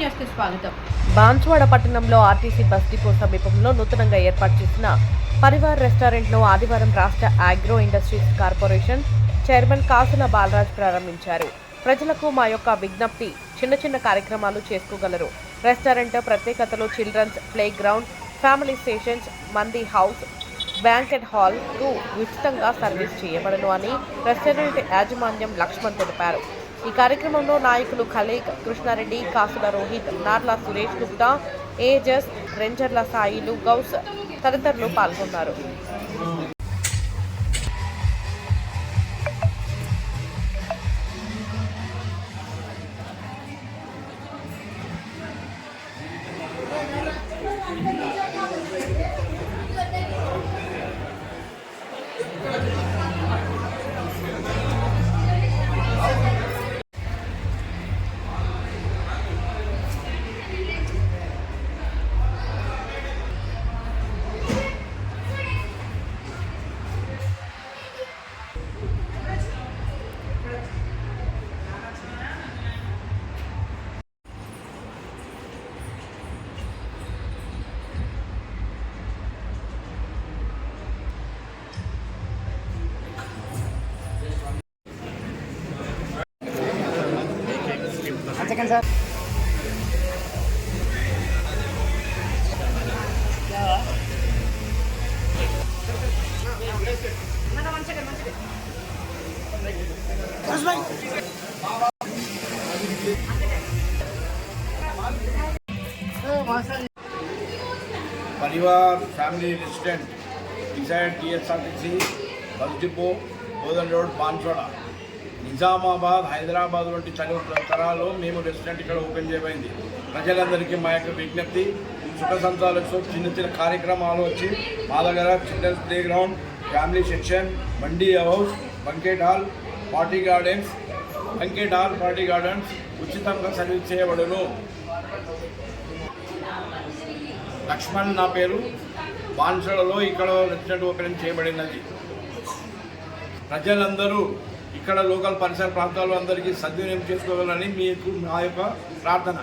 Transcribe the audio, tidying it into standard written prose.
న్యూస్కి స్వాగతం. బాన్సువాడ పట్టణంలో ఆర్టీసీ బస్ డిపో సమీపంలో నూతనంగా ఏర్పాటు చేసిన పరివార్ రెస్టారెంట్ను ఆదివారం రాష్ట్ర అగ్రో ఇండస్ట్రీస్ కార్పొరేషన్ చైర్మన్ కాసుల బాలరాజ్ ప్రారంభించారు. ప్రజలకు మా యొక్క విజ్ఞప్తి, చిన్న చిన్న కార్యక్రమాలు చేసుకోగలరు. రెస్టారెంట్ ప్రత్యేకతలు children's play ground, family stations, మంది హౌస్, బ్యాంకెట్ హాల్ కు ఉచితంగా సర్వీస్ చేయబడను అని రెస్టారెంట్ యాజమాన్యం లక్ష్మణ్ తెలిపారు. ఈ కార్యక్రమంలో నాయకులు ఖలీక్, కృష్ణారెడ్డి, కాసుల రోహిత్, నార్ల సురేష్ గుప్తా, ఏజస్, రేంజర్ల సాయిలు, గౌస్ తదితరులు పాల్గొన్నారు. Sir Parivar family restaurant decide TSRTC bus depot Bodhan road Banswada Nizamabad Hyderabad వంటి తరాల్లో మేము రెస్టారెంట్ ఇక్కడ ఓపెన్ చేయబడింది. ప్రజలందరికీ మా యొక్క విజ్ఞప్తి, సుఖ సంతాలకు చిన్న చిన్న కార్యక్రమాలు వచ్చి మా దగ్గర children's play ground, family section, మండీ house, banquet hall, party gardens ఉచితంగా సర్వీస్ చేయబడును. లక్ష్మణ్ నా పేరు. బాన్సవాడలో ఇక్కడ రెస్టారెంట్ ఓపెన్ చేయబడినది. ప్రజలందరూ ఇక్కడ లోకల్ పరిసర ప్రాంతాలు అందరికీ సద్వినియోగం చేసుకోవాలని మీకు నా యొక్క ప్రార్థన.